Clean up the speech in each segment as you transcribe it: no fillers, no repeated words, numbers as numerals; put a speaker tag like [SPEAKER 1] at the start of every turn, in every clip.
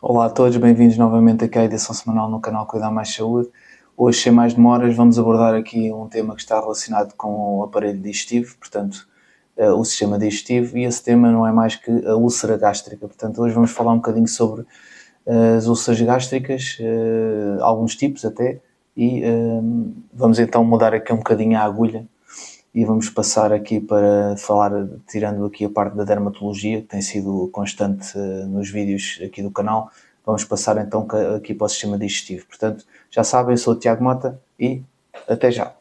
[SPEAKER 1] Olá a todos, bem-vindos novamente aqui à edição semanal no canal Cuidar Mais Saúde. Hoje, sem mais demoras, vamos abordar aqui um tema que está relacionado com o aparelho digestivo, portanto, o sistema digestivo, e esse tema não é mais que a úlcera gástrica. Portanto, hoje vamos falar um bocadinho sobre as úlceras gástricas, alguns tipos até, e vamos então mudar aqui um bocadinho a agulha e vamos passar aqui para falar, tirando aqui a parte da dermatologia, que tem sido constante nos vídeos aqui do canal, vamos passar então aqui para o sistema digestivo. Portanto, já sabem, eu sou o Tiago Mota e até já.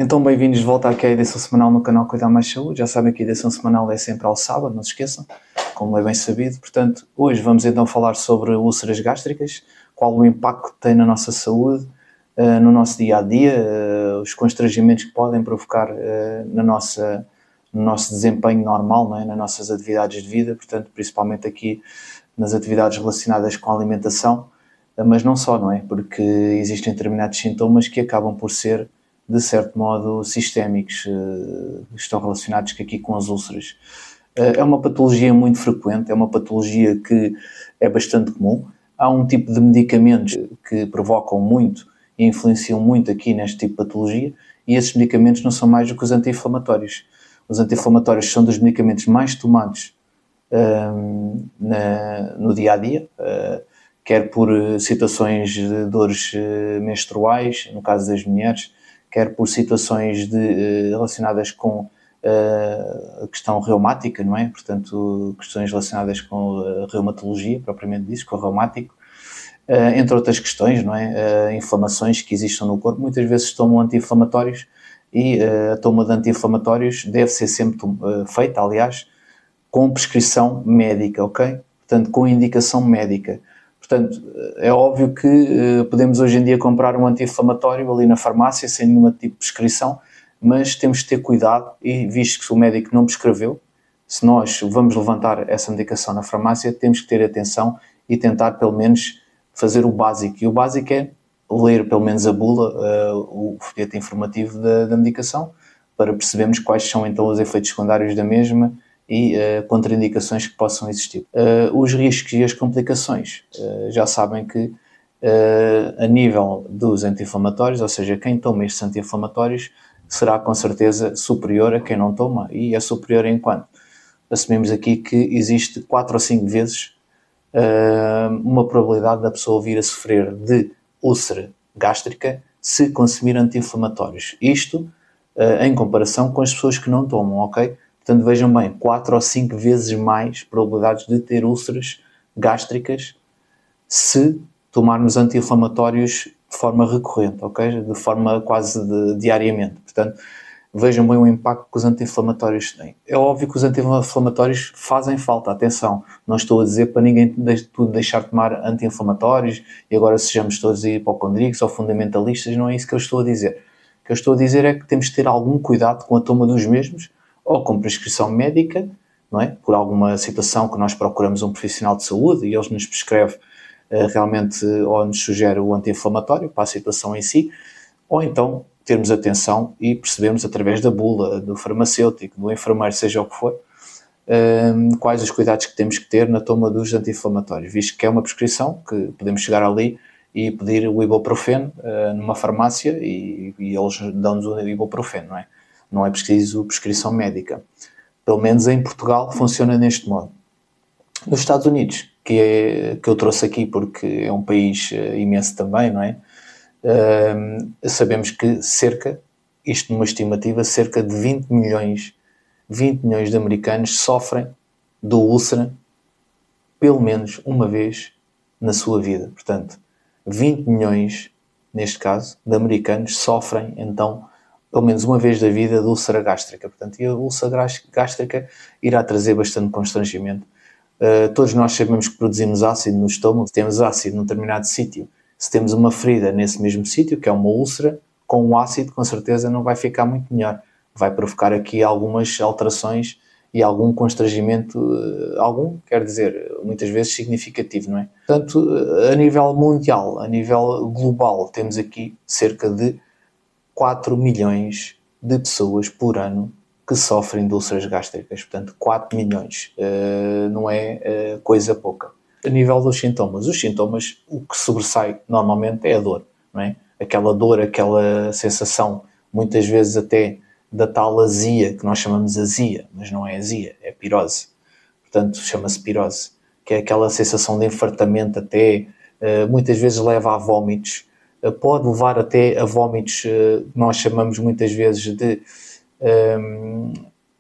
[SPEAKER 1] Então, bem-vindos de volta aqui à edição semanal no canal Cuidar Mais Saúde. Já sabem que a edição semanal é sempre ao sábado, não se esqueçam, como é bem sabido. Portanto, hoje vamos então falar sobre úlceras gástricas, qual o impacto que tem na nossa saúde, no nosso dia-a-dia, os constrangimentos que podem provocar no nosso desempenho normal, não é? Nas nossas atividades de vida, portanto, principalmente aqui nas atividades relacionadas com a alimentação, mas não só, não é? Porque existem determinados sintomas que acabam por ser, de certo modo, sistémicos, estão relacionados aqui com as úlceras. É uma patologia muito frequente, é uma patologia que é bastante comum. Há um tipo de medicamentos que provocam muito e influenciam muito aqui neste tipo de patologia, e esses medicamentos não são mais do que os anti-inflamatórios. Os anti-inflamatórios são dos medicamentos mais tomados no dia-a-dia, quer por situações de dores menstruais, no caso das mulheres, quer por situações relacionadas com a questão reumática, não é? Portanto, questões relacionadas com a reumatologia, propriamente disso, com o reumático, entre outras questões, não é? Inflamações que existam no corpo. Muitas vezes tomam anti-inflamatórios e a toma de anti-inflamatórios deve ser sempre feita, aliás, com prescrição médica, ok? Portanto, com indicação médica. Portanto, é óbvio que podemos hoje em dia comprar um anti-inflamatório ali na farmácia sem nenhum tipo de prescrição, mas temos que ter cuidado e, visto que o médico não prescreveu, se nós vamos levantar essa medicação na farmácia, temos que ter atenção e tentar pelo menos fazer o básico. E o básico é ler pelo menos a bula, o folheto informativo da medicação, para percebermos quais são então os efeitos secundários da mesma e contraindicações que possam existir. Os riscos e as complicações, já sabem que a nível dos anti-inflamatórios, ou seja, quem toma estes anti-inflamatórios será com certeza superior a quem não toma, e é superior em quanto? Assumimos aqui que existe 4 ou 5 vezes uma probabilidade da pessoa vir a sofrer de úlcera gástrica se consumir anti-inflamatórios. Isto em comparação com as pessoas que não tomam, ok? Portanto, vejam bem, 4 ou 5 vezes mais probabilidades de ter úlceras gástricas se tomarmos anti-inflamatórios de forma recorrente, ok? De forma quase diariamente. Portanto, vejam bem o impacto que os anti-inflamatórios têm. É óbvio que os anti-inflamatórios fazem falta, atenção, não estou a dizer para ninguém deixar de tomar anti-inflamatórios e agora sejamos todos hipocondríacos ou fundamentalistas, não é isso que eu estou a dizer. O que eu estou a dizer é que temos de ter algum cuidado com a toma dos mesmos, ou com prescrição médica, não é? Por alguma situação que nós procuramos um profissional de saúde e eles nos prescreve realmente ou nos sugere o anti-inflamatório para a situação em si, ou então termos atenção e percebemos através da bula, do farmacêutico, do enfermeiro, seja o que for, quais os cuidados que temos que ter na toma dos anti-inflamatórios, visto que é uma prescrição que podemos chegar ali e pedir o ibuprofeno numa farmácia e eles dão-nos o ibuprofeno, não é? Não é preciso prescrição médica. Pelo menos em Portugal funciona neste modo. Nos Estados Unidos, que eu trouxe aqui porque é um país imenso também, não é? Sabemos que isto numa estimativa, cerca de 20 milhões de americanos sofrem de úlcera pelo menos uma vez na sua vida. Portanto, 20 milhões, neste caso, de americanos sofrem, então, pelo menos uma vez da vida de úlcera gástrica. Portanto, e a úlcera gástrica irá trazer bastante constrangimento. Todos nós sabemos que produzimos ácido no estômago. Se temos ácido num determinado sítio, se temos uma ferida nesse mesmo sítio, que é uma úlcera, com o ácido com certeza não vai ficar muito melhor. Vai provocar aqui algumas alterações e algum constrangimento, quer dizer, muitas vezes significativo, não é? Portanto, a nível mundial, a nível global, temos aqui cerca de 4 milhões de pessoas por ano que sofrem de úlceras gástricas. Portanto, 4 milhões. Não é coisa pouca. A nível dos sintomas, o que sobressai normalmente é a dor, não é? Aquela dor, aquela sensação, muitas vezes até da tal azia, que nós chamamos azia, mas não é azia, é pirose. Portanto, chama-se pirose, que é aquela sensação de infartamento até, muitas vezes leva a vómitos, pode levar até a vómitos, nós chamamos muitas vezes de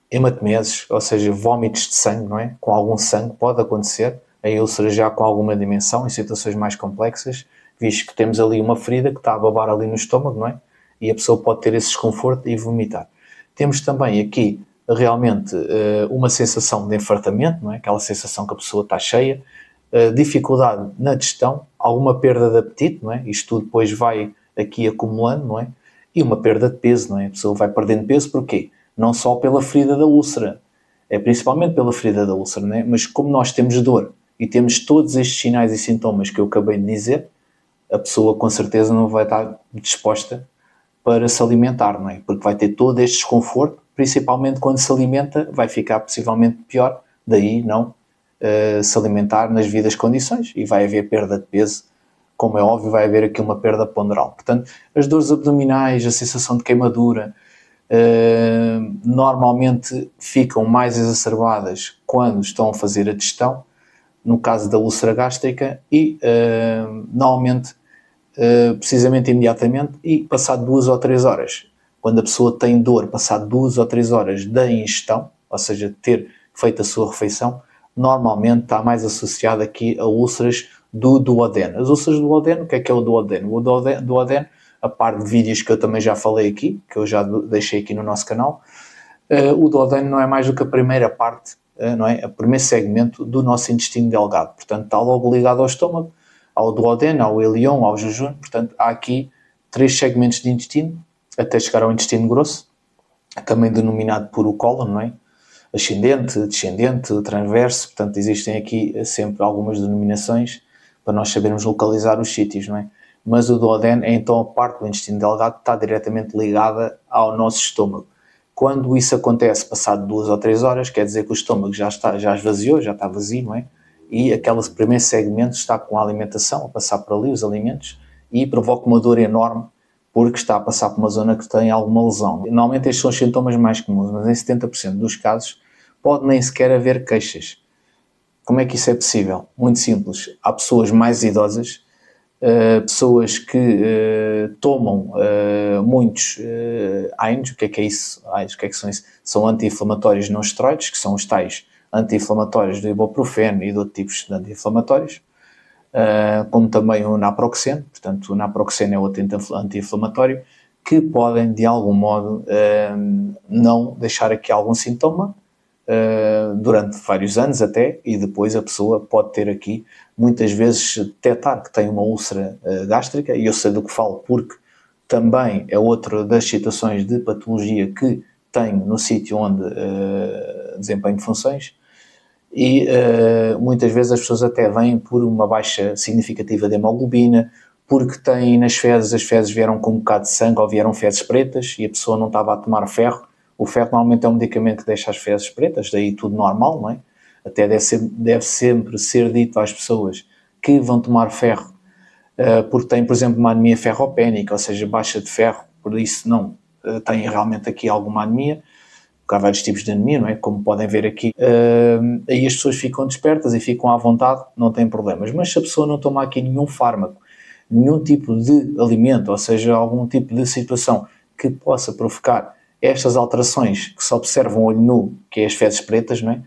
[SPEAKER 1] hematemeses, ou seja, vómitos de sangue, não é? Com algum sangue pode acontecer, a úlcera já com alguma dimensão, em situações mais complexas, visto que temos ali uma ferida que está a babar ali no estômago, não é? E a pessoa pode ter esse desconforto e vomitar. Temos também aqui realmente uma sensação de infartamento, não é? Aquela sensação que a pessoa está cheia, dificuldade na digestão, alguma perda de apetite, não é? Isto tudo depois vai aqui acumulando, não é? E uma perda de peso, não é? A pessoa vai perdendo peso, porquê? Não só pela ferida da úlcera, é principalmente pela ferida da úlcera, não é? Mas como nós temos dor e temos todos estes sinais e sintomas que eu acabei de dizer, a pessoa com certeza não vai estar disposta para se alimentar, não é? Porque vai ter todo este desconforto, principalmente quando se alimenta, vai ficar possivelmente pior, daí não se alimentar nas devidas condições e vai haver perda de peso, como é óbvio, vai haver aqui uma perda ponderal. Portanto, as dores abdominais, a sensação de queimadura, normalmente ficam mais exacerbadas quando estão a fazer a digestão, no caso da úlcera gástrica, e normalmente, precisamente imediatamente, e passado 2 ou 3 horas. Quando a pessoa tem dor, passado 2 ou 3 horas da ingestão, ou seja, de ter feito a sua refeição, normalmente está mais associado aqui a úlceras do duodeno. As úlceras do duodeno, o que é o duodeno? O duodeno, a par de vídeos que eu também já falei aqui, que eu já deixei aqui no nosso canal, o duodeno não é mais do que a primeira parte, não é? O primeiro segmento do nosso intestino delgado. Portanto, está logo ligado ao estômago, ao duodeno, ao ileon, ao jejum. Portanto, há aqui 3 segmentos de intestino, até chegar ao intestino grosso, também denominado por o cólon, não é? Ascendente, descendente, transverso. Portanto, existem aqui sempre algumas denominações para nós sabermos localizar os sítios, não é? Mas o duodeno é então a parte do intestino delgado que está diretamente ligada ao nosso estômago. Quando isso acontece passado 2 ou 3 horas, quer dizer que o estômago já esvaziou, já está vazio, não é? E aquele primeiro segmento está com a alimentação, a passar por ali os alimentos, e provoca uma dor enorme porque está a passar por uma zona que tem alguma lesão. Normalmente estes são os sintomas mais comuns, mas em 70% dos casos pode nem sequer haver queixas. Como é que isso é possível? Muito simples. Há pessoas mais idosas, pessoas que tomam muitos AINES. O que é isso? AINES, o que é que são isso? São anti-inflamatórios não esteroides, que são os tais anti-inflamatórios do ibuprofeno e de outros tipos de anti-inflamatórios, como também o naproxeno. Portanto, o naproxeno é outro anti-inflamatório, que podem, de algum modo, não deixar aqui algum sintoma durante vários anos até, e depois a pessoa pode ter aqui, muitas vezes, detectar que tem uma úlcera gástrica, e eu sei do que falo porque também é outra das situações de patologia que tenho no sítio onde desempenho funções, e muitas vezes as pessoas até vêm por uma baixa significativa de hemoglobina, porque têm nas fezes, as fezes vieram com um bocado de sangue ou vieram fezes pretas e a pessoa não estava a tomar ferro. O ferro normalmente é um medicamento que deixa as fezes pretas, daí tudo normal, não é? Até deve sempre ser dito às pessoas que vão tomar ferro porque têm, por exemplo, uma anemia ferropénica, ou seja, baixa de ferro, por isso não têm realmente aqui alguma anemia, porque há vários tipos de anemia, não é? Como podem ver aqui. Aí as pessoas ficam despertas e ficam à vontade, não têm problemas. Mas se a pessoa não toma aqui nenhum fármaco, nenhum tipo de alimento, ou seja, algum tipo de situação que possa provocar estas alterações que se observam olho nu, que é as fezes pretas, não é?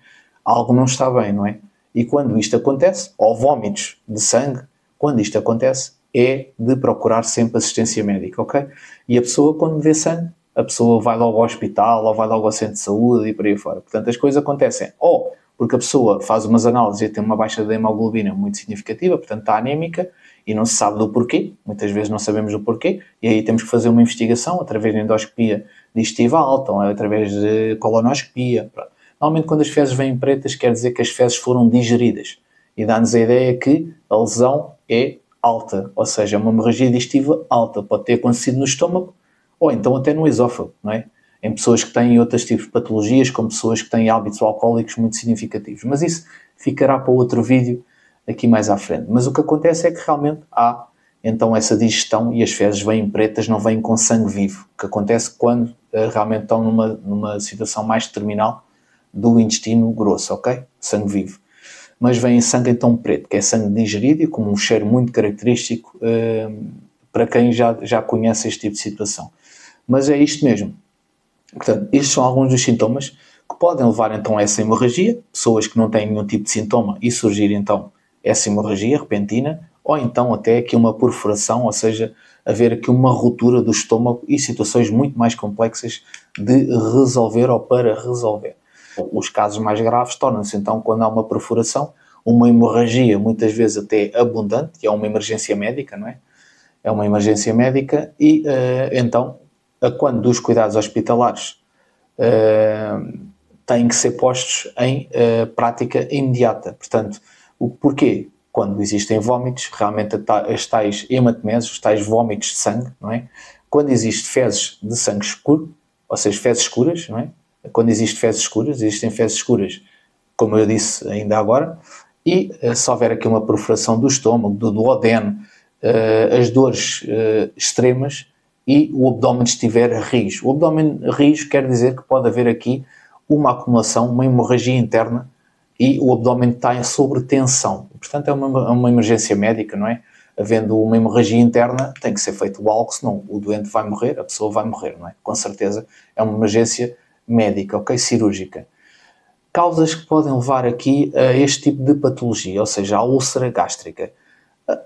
[SPEAKER 1] Algo não está bem, não é? E quando isto acontece, ou vómitos de sangue, quando isto acontece, é de procurar sempre assistência médica, ok? E a pessoa, quando vê sangue, a pessoa vai logo ao hospital, ou vai logo ao centro de saúde e por aí fora. Portanto, as coisas acontecem ou porque a pessoa faz umas análises e tem uma baixa de hemoglobina muito significativa, portanto está anémica, e não se sabe do porquê, muitas vezes não sabemos o porquê, e aí temos que fazer uma investigação através de endoscopia digestiva alta, ou através de colonoscopia. Normalmente quando as fezes vêm pretas quer dizer que as fezes foram digeridas, e dá-nos a ideia que a lesão é alta, ou seja, uma hemorragia digestiva alta, pode ter acontecido no estômago, ou então até no esófago, não é? Em pessoas que têm outros tipos de patologias, como pessoas que têm hábitos alcoólicos muito significativos. Mas isso ficará para outro vídeo aqui mais à frente. Mas o que acontece é que realmente há então essa digestão e as fezes vêm pretas, não vêm com sangue vivo, o que acontece quando realmente estão numa situação mais terminal do intestino grosso, ok? Sangue vivo. Mas vem sangue então preto, que é sangue digerido e com um cheiro muito característico para quem já conhece este tipo de situação. Mas é isto mesmo. Portanto, estes são alguns dos sintomas que podem levar então a essa hemorragia, pessoas que não têm nenhum tipo de sintoma e surgir então essa hemorragia repentina, ou então até aqui uma perfuração, ou seja, haver aqui uma ruptura do estômago e situações muito mais complexas de resolver ou para resolver. Os casos mais graves tornam-se então quando há uma perfuração, uma hemorragia muitas vezes até abundante, que é uma emergência médica, não é? É uma emergência médica e então quando dos cuidados hospitalares têm que ser postos em prática imediata. Portanto, porquê? Quando existem vómitos, realmente as tais hematemeses, os tais vómitos de sangue, não é? Quando existe fezes de sangue escuro, ou seja, fezes escuras, não é? Quando existem fezes escuras, como eu disse ainda agora, e se houver aqui uma perfuração do estômago, do duodeno, as dores extremas e o abdômen estiver rijo. O abdômen rijo quer dizer que pode haver aqui uma acumulação, uma hemorragia interna e o abdômen está sob tensão. Portanto, é uma emergência médica, não é? Havendo uma hemorragia interna, tem que ser feito algo, senão o doente vai morrer, a pessoa vai morrer, não é? Com certeza é uma emergência médica, ok? Cirúrgica. Causas que podem levar aqui a este tipo de patologia, ou seja, a úlcera gástrica.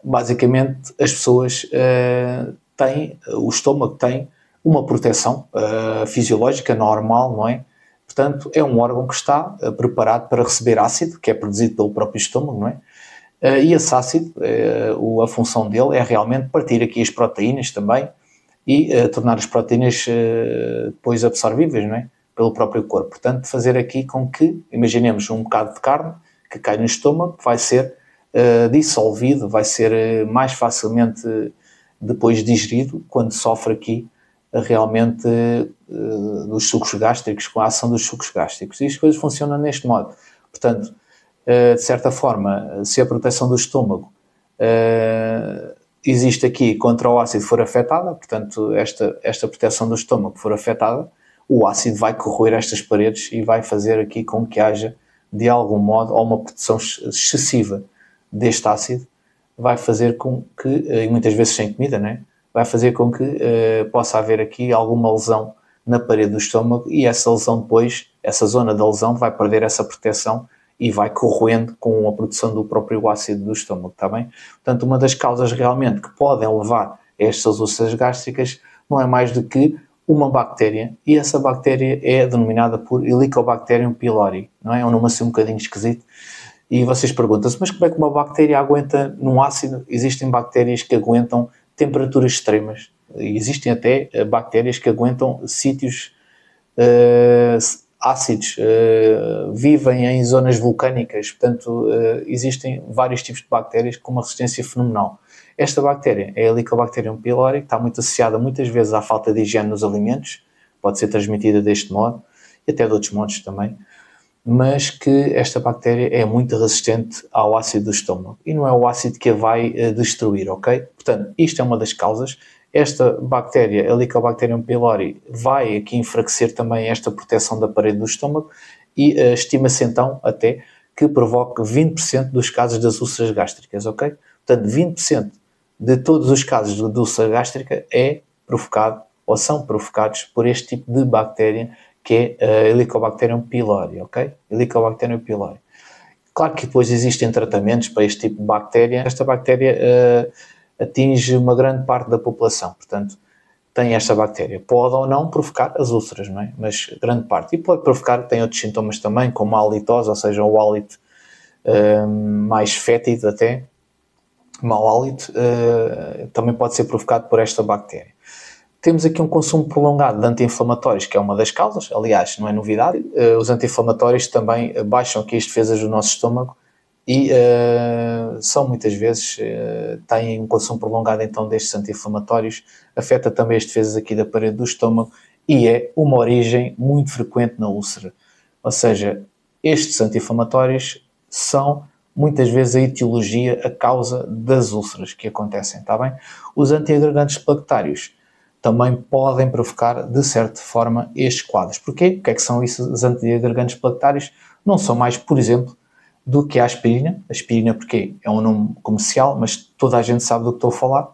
[SPEAKER 1] Basicamente, as pessoas o estômago tem uma proteção fisiológica normal, não é? Portanto, é um órgão que está preparado para receber ácido, que é produzido pelo próprio estômago, não é? E esse ácido, a função dele é realmente partir aqui as proteínas também e tornar as proteínas depois absorvíveis, não é? Pelo próprio corpo. Portanto, fazer aqui com que, imaginemos um bocado de carne que cai no estômago, vai ser dissolvido, vai ser mais facilmente depois digerido quando sofre aqui realmente dos sucos gástricos, com a ação dos sucos gástricos. E as coisas funcionam neste modo. Portanto, de certa forma, se a proteção do estômago existe aqui contra o ácido for afetada, portanto, esta proteção do estômago for afetada, o ácido vai corroer estas paredes e vai fazer aqui com que haja, de algum modo, ou uma produção excessiva deste ácido, vai fazer com que, e muitas vezes sem comida, né? Vai fazer com que possa haver aqui alguma lesão na parede do estômago e essa lesão depois, essa zona da lesão vai perder essa proteção e vai corroendo com a produção do próprio ácido do estômago, está bem? Portanto, uma das causas realmente que podem levar a estas úlceras gástricas não é mais do que uma bactéria, e essa bactéria é denominada por Helicobacterium pylori, não é? É um nome assim um bocadinho esquisito. E vocês perguntam-se, mas como é que uma bactéria aguenta num ácido? Existem bactérias que aguentam temperaturas extremas. Existem até bactérias que aguentam sítios ácidos, vivem em zonas vulcânicas. Portanto, existem vários tipos de bactérias com uma resistência fenomenal. Esta bactéria é a Helicobacterium pylori, que está muito associada muitas vezes à falta de higiene nos alimentos, pode ser transmitida deste modo, e até de outros modos também, mas que esta bactéria é muito resistente ao ácido do estômago e não é o ácido que a vai destruir, ok? Portanto, isto é uma das causas. Esta bactéria, a Helicobacterium pylori, vai aqui enfraquecer também esta proteção da parede do estômago e estima-se então até que provoque 20% dos casos das úlceras gástricas, ok? Portanto, 20% de todos os casos de úlcera gástrica é provocado ou são provocados por este tipo de bactéria que é a Helicobacterium pylori, ok? Helicobacterium pylori. Claro que depois existem tratamentos para este tipo de bactéria. Esta bactéria atinge uma grande parte da população, portanto, tem esta bactéria. Pode ou não provocar as úlceras, não é? Mas grande parte. E pode provocar, tem outros sintomas também, como a halitose, ou seja, o hálito mais fétido até, mau hálito, também pode ser provocado por esta bactéria. Temos aqui um consumo prolongado de anti-inflamatórios, que é uma das causas, aliás, não é novidade. Os anti-inflamatórios também baixam aqui as defesas do nosso estômago e são muitas vezes, têm um consumo prolongado então destes anti-inflamatórios, afeta também as defesas aqui da parede do estômago e é uma origem muito frequente na úlcera. Ou seja, estes anti-inflamatórios são muitas vezes a etiologia, a causa das úlceras que acontecem, está bem? Os antiagregantes plaquetários também podem provocar, de certa forma, estes quadros. Porquê? O que é que são isso, os antiagregantes plaquetários? Não são mais, por exemplo, do que a aspirina. A aspirina, porque é um nome comercial, mas toda a gente sabe do que estou a falar.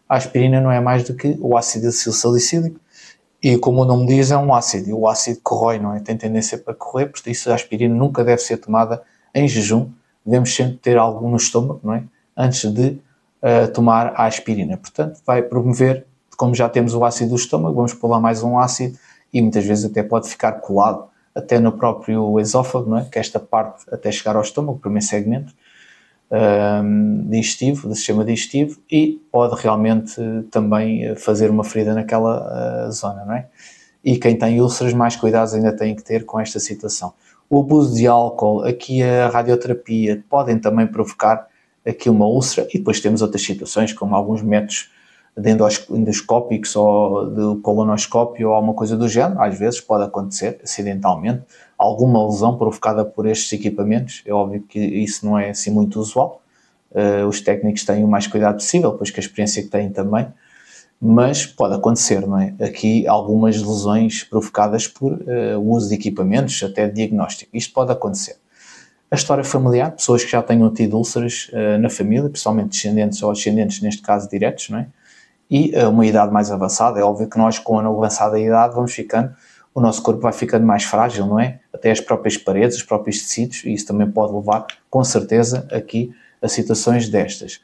[SPEAKER 1] A aspirina não é mais do que o ácido acetilsalicílico, e como o nome diz, é um ácido, e o ácido corrói, não é? Tem tendência para corroer, por isso a aspirina nunca deve ser tomada em jejum, devemos sempre ter algo no estômago, não é? Antes de tomar a aspirina. Portanto, vai promover, como já temos o ácido do estômago, vamos pôr lá mais um ácido, e muitas vezes até pode ficar colado até no próprio esófago, não é? Que é esta parte até chegar ao estômago, o primeiro segmento digestivo, do sistema digestivo, e pode realmente também fazer uma ferida naquela zona, não é? E quem tem úlceras, mais cuidados ainda tem que ter com esta situação. O abuso de álcool, aqui a radioterapia, podem também provocar aqui uma úlcera, e depois temos outras situações, como alguns métodos de endoscópicos ou de colonoscópio ou alguma coisa do género. Às vezes pode acontecer, acidentalmente, alguma lesão provocada por estes equipamentos. É óbvio que isso não é assim muito usual. Os técnicos têm o mais cuidado possível, pois que a experiência que têm também, mas pode acontecer, não é? Aqui algumas lesões provocadas por o uso de equipamentos, até de diagnóstico. Isto pode acontecer. A história familiar, pessoas que já tenham tido úlceras na família, principalmente descendentes ou ascendentes, neste caso diretos, não é? E uma idade mais avançada. É óbvio que nós, com a avançada idade, vamos ficando, o nosso corpo vai ficando mais frágil, não é? Até as próprias paredes, os próprios tecidos, e isso também pode levar, com certeza, aqui a situações destas.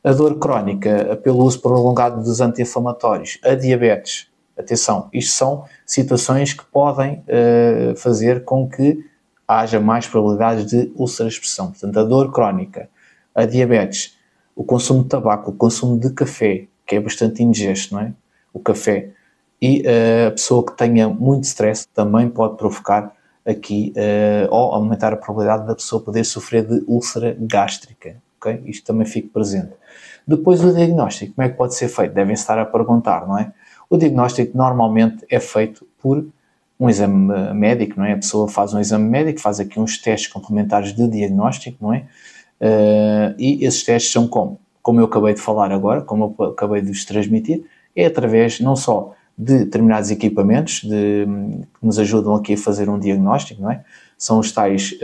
[SPEAKER 1] A dor crónica, pelo uso prolongado dos anti-inflamatórios, a diabetes, atenção, isto são situações que podem fazer com que haja mais probabilidades de úlcera de expressão. Portanto, a dor crónica, a diabetes, o consumo de tabaco, o consumo de café, que é bastante indigesto, não é? O café. E a pessoa que tenha muito stress também pode provocar aqui, ou aumentar a probabilidade da pessoa poder sofrer de úlcera gástrica, ok? Isto também fica presente. Depois o diagnóstico, como é que pode ser feito? Devem estar a perguntar, não é? O diagnóstico normalmente é feito por um exame médico, não é? A pessoa faz um exame médico, faz aqui uns testes complementares de diagnóstico, não é? E esses testes são como eu acabei de falar agora, como eu acabei de vos transmitir, é através não só de determinados equipamentos que nos ajudam aqui a fazer um diagnóstico, não é? São os tais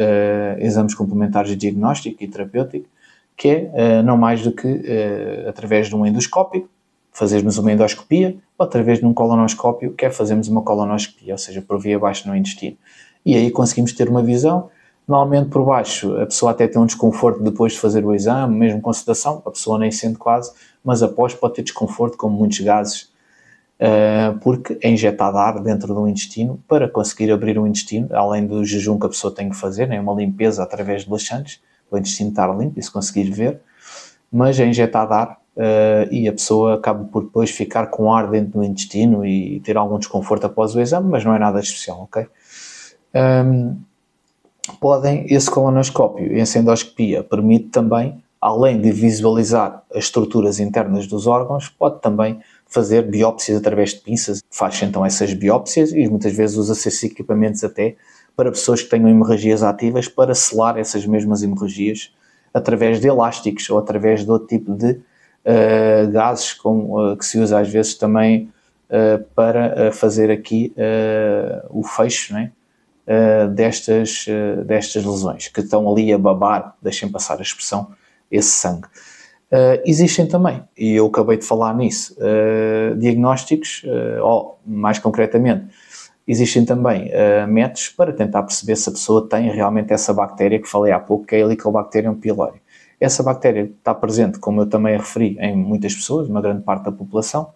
[SPEAKER 1] exames complementares de diagnóstico e terapêutico, que é não mais do que através de um endoscópio, fazermos uma endoscopia, ou através de um colonoscópio, que é fazermos uma colonoscopia, ou seja, por via abaixo no intestino. E aí conseguimos ter uma visão. Normalmente por baixo a pessoa até tem um desconforto depois de fazer o exame, mesmo com sedação, a pessoa nem sente quase, mas após pode ter desconforto, como muitos gases, porque é injetado ar dentro do intestino para conseguir abrir o intestino, além do jejum que a pessoa tem que fazer, né, uma limpeza através de laxantes, o intestino estar limpo e se conseguir ver, mas é injetado ar e a pessoa acaba por depois ficar com ar dentro do intestino e ter algum desconforto após o exame, mas não é nada especial, ok? Esse colonoscópio e essa endoscopia permite também, além de visualizar as estruturas internas dos órgãos, pode também fazer biópsias através de pinças. Faz então essas biópsias e muitas vezes usa-se esses equipamentos até para pessoas que tenham hemorragias ativas para selar essas mesmas hemorragias através de elásticos ou através de outro tipo de gases que se usa às vezes também para fazer aqui o fecho, não é? Destas lesões, que estão ali a babar, deixem passar a expressão, esse sangue. Existem também, e eu acabei de falar nisso, diagnósticos, ou mais concretamente, existem também métodos para tentar perceber se a pessoa tem realmente essa bactéria que falei há pouco, que é a Helicobacterium pylori. Essa bactéria está presente, como eu também referi, em muitas pessoas, uma grande parte da população,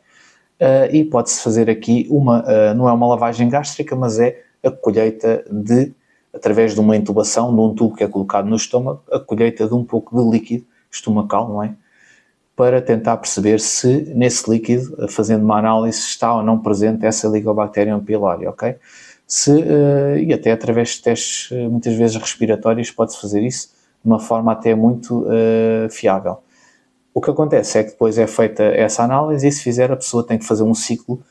[SPEAKER 1] e pode-se fazer aqui não é uma lavagem gástrica, mas é a colheita através de uma intubação, de um tubo que é colocado no estômago, a colheita de um pouco de líquido estomacal, não é? Para tentar perceber se nesse líquido, fazendo uma análise, está ou não presente essa Helicobacterium pylori, ok? E até através de testes, muitas vezes respiratórios, pode-se fazer isso, uma forma até muito fiável. O que acontece é que depois é feita essa análise e se fizer a pessoa tem que fazer um ciclo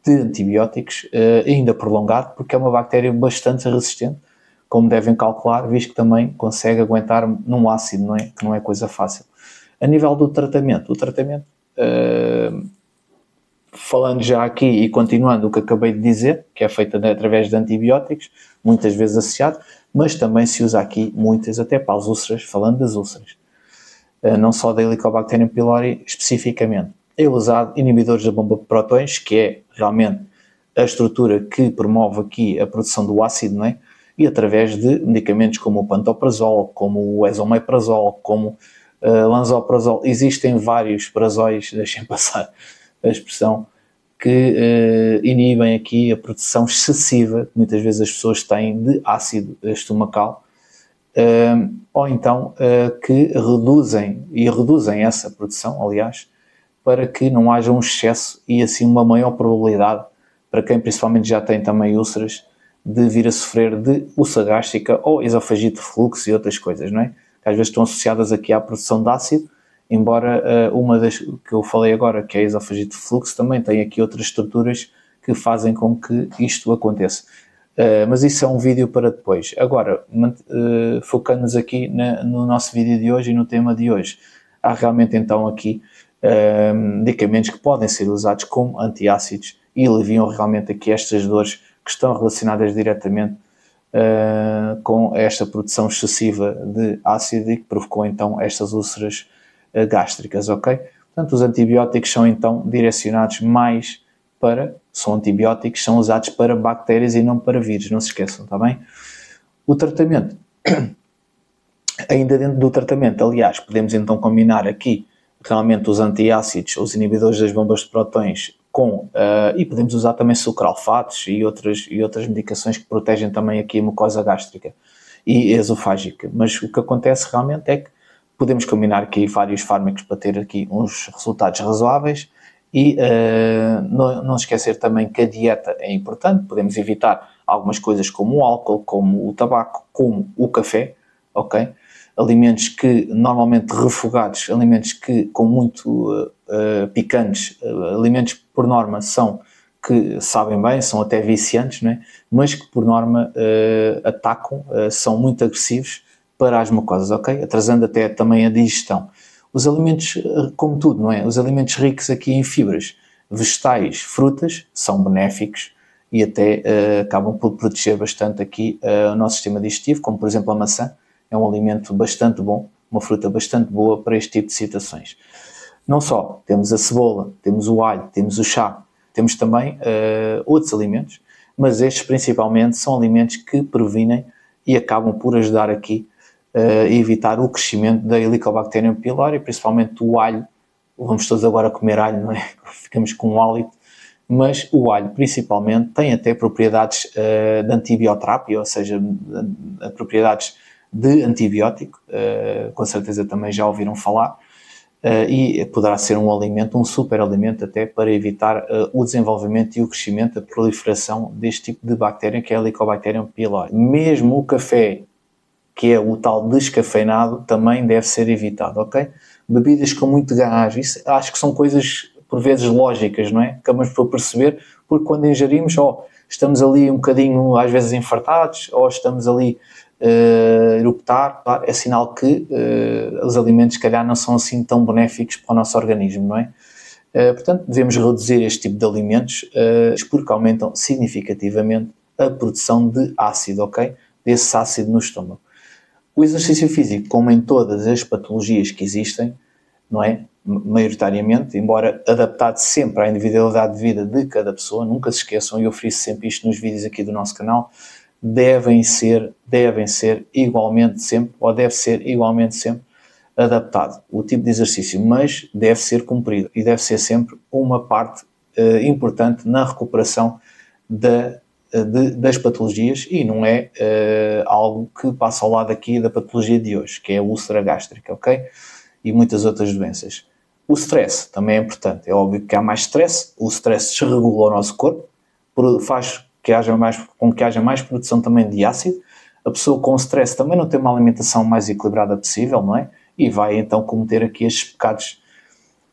[SPEAKER 1] de antibióticos ainda prolongado, porque é uma bactéria bastante resistente, como devem calcular, visto que também consegue aguentar num ácido, não é? Que não é coisa fácil. A nível do tratamento, falando já aqui e continuando o que acabei de dizer, que é feito através de antibióticos, muitas vezes associado, mas também se usa aqui muitas, até para as úlceras, falando das úlceras, não só da Helicobacterium pylori especificamente. É usado inibidores da bomba de protões, que é realmente a estrutura que promove aqui a produção do ácido, não é? E através de medicamentos como o pantoprazol, como o esomeprazol, como lanzoprazol. Existem vários prazóis, deixem passar a expressão, que inibem aqui a produção excessiva que muitas vezes as pessoas têm de ácido estomacal, ou então que reduzem essa produção, aliás, para que não haja um excesso e assim uma maior probabilidade para quem principalmente já tem também úlceras de vir a sofrer de úlcera gástrica ou esofagite refluxo e outras coisas, não é? Que às vezes estão associadas aqui à produção de ácido, embora uma das que eu falei agora, que é a esofagite refluxo, também tem aqui outras estruturas que fazem com que isto aconteça. Mas isso é um vídeo para depois. Agora, focando-nos aqui no nosso vídeo de hoje e no tema de hoje, há realmente então aqui medicamentos que podem ser usados como antiácidos e aliviam realmente aqui estas dores que estão relacionadas diretamente com esta produção excessiva de ácido e que provocou então estas úlceras gástricas, ok? Portanto, os antibióticos são então direcionados mais são antibióticos, são usados para bactérias e não para vírus, não se esqueçam, está bem? O tratamento, ainda dentro do tratamento, aliás, podemos então combinar aqui realmente os antiácidos, os inibidores das bombas de protões e podemos usar também sucralfatos e outras medicações que protegem também aqui a mucosa gástrica e esofágica. Mas o que acontece realmente é que podemos combinar aqui vários fármacos para ter aqui uns resultados razoáveis e não esquecer também que a dieta é importante. Podemos evitar algumas coisas como o álcool, como o tabaco, como o café, ok? Alimentos que normalmente refogados, alimentos que com muito picantes, alimentos que por norma que sabem bem, são até viciantes, não é? Mas que por norma atacam, são muito agressivos para as mucosas, ok? Atrasando até também a digestão. Os alimentos, como tudo, não é? Os alimentos ricos aqui em fibras, vegetais, frutas, são benéficos e até acabam por proteger bastante aqui o nosso sistema digestivo, como por exemplo a maçã, é um alimento bastante bom, uma fruta bastante boa para este tipo de situações. Não só, temos a cebola, temos o alho, temos o chá, temos também outros alimentos, mas estes principalmente são alimentos que previnem e acabam por ajudar aqui a evitar o crescimento da Helicobacterium pylori, principalmente o alho. Vamos todos agora comer alho, não é? Ficamos com um hálito, mas o alho principalmente tem até propriedades de antibioterapia, ou seja, propriedades de antibiótico, com certeza também já ouviram falar, e poderá ser um alimento, um super alimento até para evitar o desenvolvimento e o crescimento, a proliferação deste tipo de bactéria que é a Helicobacterium pylori. Mesmo o café, que é o tal descafeinado, também deve ser evitado, ok? Bebidas com muito gás, isso acho que são coisas por vezes lógicas, não é? Acabamos por perceber, porque quando ingerimos, estamos ali um bocadinho às vezes infartados, ou estamos ali eruptar, é sinal que os alimentos, se calhar, não são assim tão benéficos para o nosso organismo, não é? Portanto, devemos reduzir este tipo de alimentos porque aumentam significativamente a produção de ácido, ok? Desse ácido no estômago. O exercício físico, como em todas as patologias que existem, não é? Maioritariamente, embora adaptado sempre à individualidade de vida de cada pessoa, nunca se esqueçam, e eu friso sempre isto nos vídeos aqui do nosso canal, devem ser igualmente sempre, ou deve ser igualmente sempre adaptado o tipo de exercício, mas deve ser cumprido e deve ser sempre uma parte importante na recuperação das patologias e não é algo que passa ao lado aqui da patologia de hoje, que é a úlcera gástrica, ok? E muitas outras doenças. O stress também é importante. É óbvio que há mais stress, o stress desregula o nosso corpo, faz com que haja mais produção também de ácido, A pessoa com stress também não tem uma alimentação mais equilibrada possível, não é? E vai então cometer aqui estes pecados,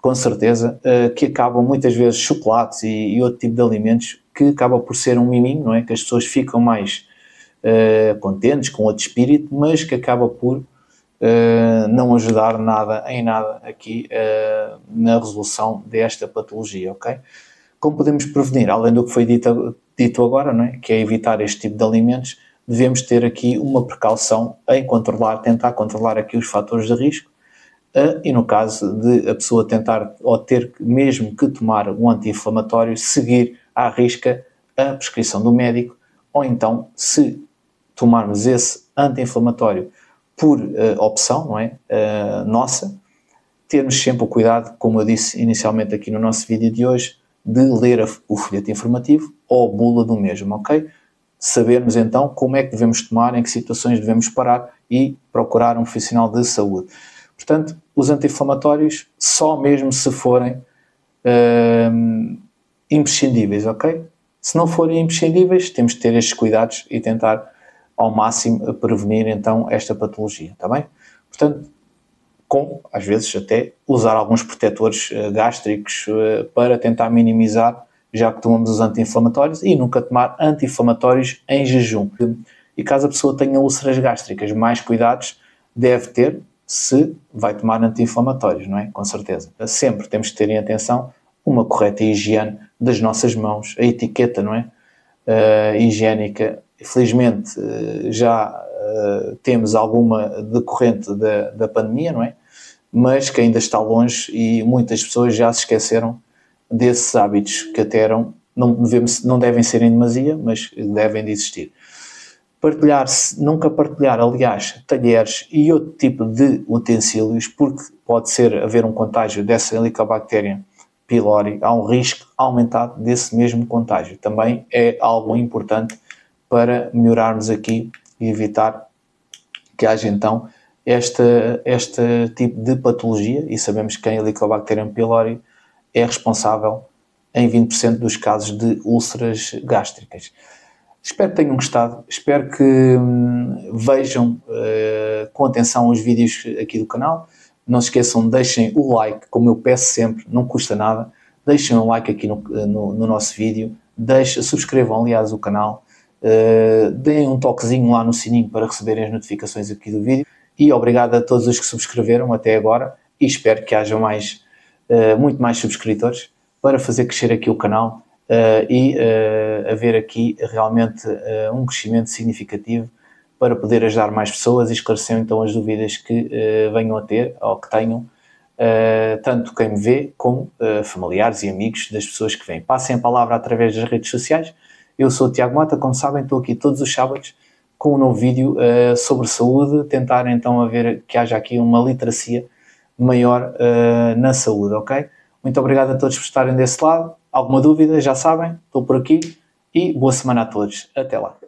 [SPEAKER 1] com certeza, que acabam muitas vezes chocolates e outro tipo de alimentos, que acaba por ser um miminho, não é? Que as pessoas ficam mais contentes, com outro espírito, mas que acaba por não ajudar nada em nada aqui na resolução desta patologia, ok? Como podemos prevenir, além do que foi dito agora, não é? Que é evitar este tipo de alimentos, devemos ter aqui uma precaução em tentar controlar aqui os fatores de risco, e no caso de a pessoa tentar ou ter mesmo que tomar um anti-inflamatório, seguir à risca a prescrição do médico, ou então, se tomarmos esse anti-inflamatório por opção, não é? Nossa, termos sempre o cuidado, como eu disse inicialmente aqui no nosso vídeo de hoje, de ler o folheto informativo ou a bula do mesmo, ok? Sabermos então como é que devemos tomar, em que situações devemos parar e procurar um profissional de saúde. Portanto, os anti-inflamatórios só mesmo se forem imprescindíveis, ok? Se não forem imprescindíveis, temos de ter estes cuidados e tentar ao máximo prevenir então esta patologia, está bem? Portanto, às vezes até usar alguns protetores gástricos para tentar minimizar, já que tomamos os anti-inflamatórios, e nunca tomar anti-inflamatórios em jejum. E caso a pessoa tenha úlceras gástricas, mais cuidados deve ter se vai tomar anti-inflamatórios, não é? Com certeza. Sempre temos que ter em atenção uma correta higiene das nossas mãos, a etiqueta, não é? Higiênica. Felizmente já temos alguma decorrente da pandemia, não é? Mas que ainda está longe e muitas pessoas já se esqueceram desses hábitos que até eram, não devem ser em demasia, mas devem de existir. Nunca partilhar, aliás, talheres e outro tipo de utensílios, porque pode haver um contágio dessa Helicobacter pylori, há um risco aumentado desse mesmo contágio. Também é algo importante para melhorarmos aqui e evitar que haja então este tipo de patologia, e sabemos que a Helicobacter pylori é responsável em 20% dos casos de úlceras gástricas. Espero que tenham gostado, espero que vejam com atenção os vídeos aqui do canal. Não se esqueçam, deixem o like, como eu peço sempre, não custa nada. Deixem um like aqui no nosso vídeo, subscrevam aliás o canal, deem um toquezinho lá no sininho para receberem as notificações aqui do vídeo, e obrigado a todos os que subscreveram até agora, e espero que haja muito mais subscritores para fazer crescer aqui o canal e haver aqui realmente um crescimento significativo para poder ajudar mais pessoas e esclarecer então as dúvidas que venham a ter ou que tenham, tanto quem me vê como familiares e amigos das pessoas que vêm. Passem a palavra através das redes sociais. Eu sou o Tiago Mota, como sabem, estou aqui todos os sábados com um novo vídeo sobre saúde, tentar então que haja aqui uma literacia maior na saúde, ok? Muito obrigado a todos por estarem desse lado. Alguma dúvida, já sabem, estou por aqui, e boa semana a todos. Até lá.